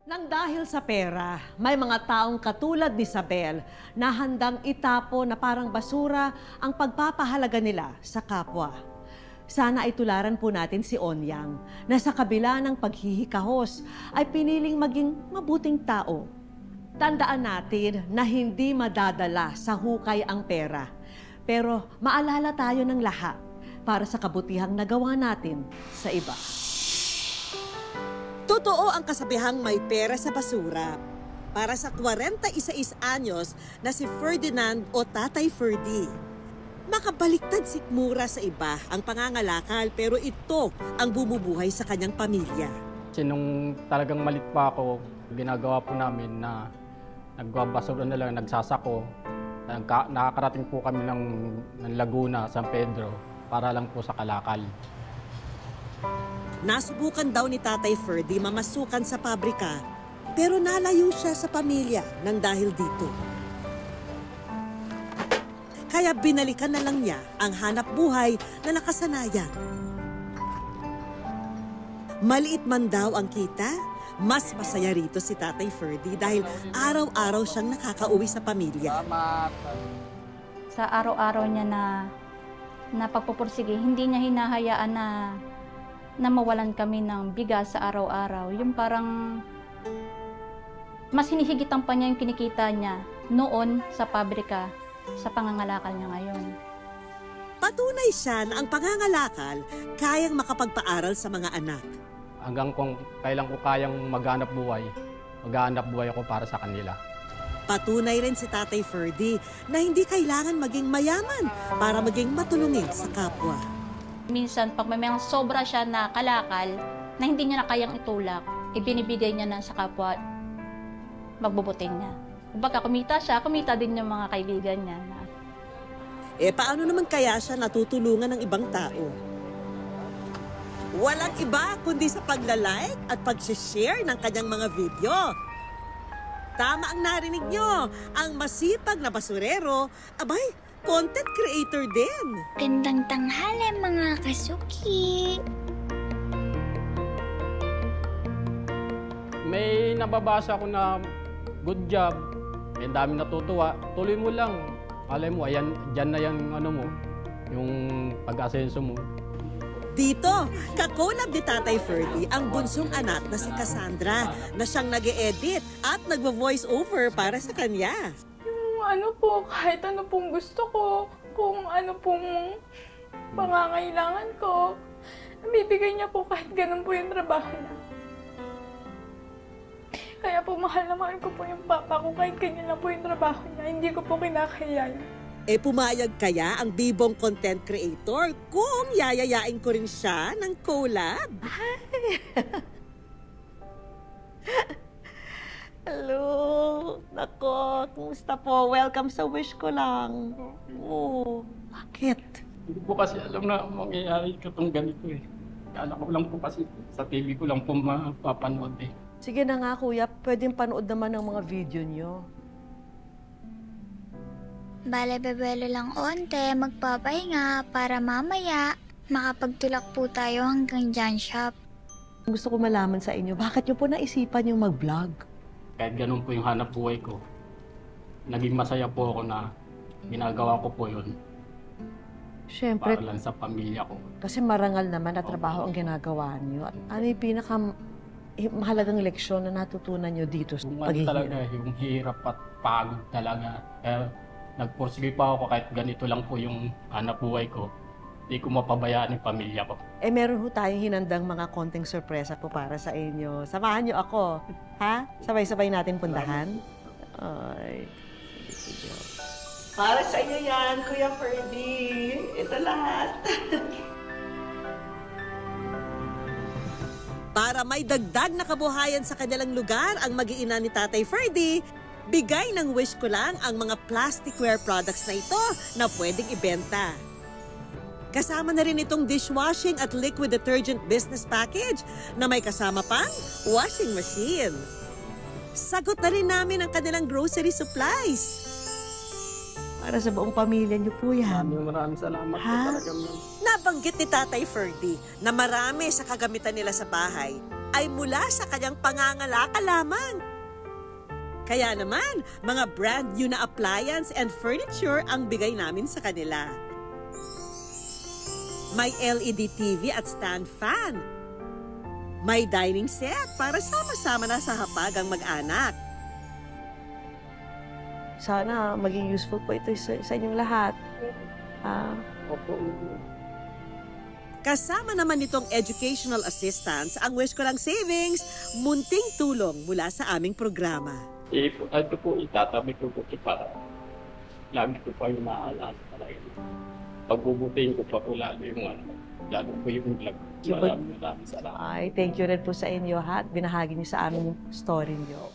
Nang dahil sa pera, may mga taong katulad ni Isabel na handang itapo na parang basura ang pagpapahalaga nila sa kapwa. Sana ay tularan po natin si Onyang na sa kabila ng paghihikahos ay piniling maging mabuting tao. Tandaan natin na hindi madadala sa hukay ang pera, pero maalala tayo ng lahat para sa kabutihang nagawa natin sa iba. Totoo ang kasabihang may pera sa basura. Para sa 46 anyos na si Ferdinand o Tatay Ferdy. Makabaliktad sikmura sa iba ang pangangalakal pero ito ang bumubuhay sa kanyang pamilya. Kasi nung talagang malit pa ako, ginagawa po namin na nagbabasura na lang, nagsasako. Nakakarating po kami ng Laguna, San Pedro para lang po sa kalakal. Nasubukan daw ni Tatay Ferdy mamasukan sa pabrika, pero nalayo siya sa pamilya nang dahil dito. Kaya binalikan na lang niya ang hanap buhay na nakasanayan. Maliit man daw ang kita, mas masaya rito si Tatay Ferdy dahil araw-araw siyang nakakauwi sa pamilya. Sa araw-araw niya na pagpupursige, hindi niya hinahayaan na mawalan kami ng bigas sa araw-araw. Yung parang mas hinihigitan pa niya yung kinikita niya noon sa pabrika sa pangangalakal niya ngayon. Patunay siya na ang pangangalakal kayang makapagpaaral sa mga anak. Hanggang kung kailan ko kayang maghanap buhay ako para sa kanila. Patunay rin si Tatay Ferdy na hindi kailangan maging mayaman para maging matulungin sa kapwa. Minsan, pag may mga sobra siya na kalakal, na hindi niya na kayang itulak, ibinibigay niya na sa kapwa, magbubuting niya. Kumbaga, kumita siya, kumita din yung mga kaibigan niya. Paano naman kaya siya natutulungan ng ibang tao? Walang iba kundi sa paglalike at pag-share ng kanyang mga video. Tama ang narinig nyo, ang masipag na basurero, abay, content creator din. Gandang tanghali mga kasuki. May nababasa ko na good job. Ang dami natutuwa. Tuloy mo lang. Alay mo, ayan, dyan na yung yung pag-asenso mo. Dito, kakolab ni Tatay Ferdy ang bunsong anak na si Cassandra na siyang nag-e-edit at nagvo-voice over para sa kanya. Ano po, kahit ano pong gusto ko, kung ano pong pangangailangan ko, nabibigay niya po kahit ganun po yung trabaho niya. Kaya po mahal na mahal ko po yung papa ko kahit ganyan lang po yung trabaho niya. Hindi ko po kinakaya. Pumayag kaya ang bibong content creator kung yayayain ko rin siya ng collab? Hello! Nako, kumusta po? Welcome sa Wish Ko Lang. Oh, bakit? Hindi po kasi alam na mangyayari ka itong ganito eh. Kala ko lang po kasi sa TV ko lang po mapapanood eh. Sige na nga kuya, pwedeng panood naman ng mga video nyo. Bale-bebelo lang onte, magpapahinga para mamaya makapagtulak po tayo hanggang John Shop. Gusto ko malaman sa inyo, bakit nyo po naisipan yung mag-vlog? Kahit ganun po yung hanap buhay ko, naging masaya po ako na ginagawa ko po yun. Siyempre, para lang sa pamilya ko. Kasi marangal naman na trabaho ang ginagawa nyo. Ano yung mahalagang leksyon na natutunan nyo dito sa paghihirap? Talaga, yung hirap at pagod talaga. Kaya nagpursige pa ako kahit ganito lang po yung hanap buhay ko. Hindi ko mapabayaan yung pamilya ko. Meron ho tayong hinandang mga konting sorpresa po para sa inyo. Samahan nyo ako. Ha? Sabay-sabay natin puntahan. Ay, sige. Para sa inyo yan, Kuya Ferdy. Ito lahat. Para may dagdag na kabuhayan sa kanilang lugar ang mag-iina ni Tatay Ferdy, bigay ng Wish Ko Lang ang mga plasticware products na ito na pwedeng ibenta. Kasama na rin itong dishwashing at liquid detergent business package na may kasama pang washing machine. Sagot na rin namin ang kanilang grocery supplies. Para sa buong pamilya niyo po yan. Maraming salamat po talaga. Nabanggit ni Tatay Ferdy na marami sa kagamitan nila sa bahay ay mula sa kanyang pangangalakal lamang. Kaya naman, mga brand new na appliance and furniture ang bigay namin sa kanila. May LED TV at stand fan. May dining set para sama-sama na sa hapag ang mag-anak. Sana maging useful po ito sa inyong lahat. Kasama naman nitong educational assistance ang Wish Ko Lang Savings, munting tulong mula sa aming programa. Ito po, itatabi ko po para lagi ko pa yung maaalala talaga. Pagbubutihin ko pa po lalo po yung vlog. Maraming salamat. Ay, thank you rin po sa inyo, ha? Binahagi niyo sa amin yung story niyo.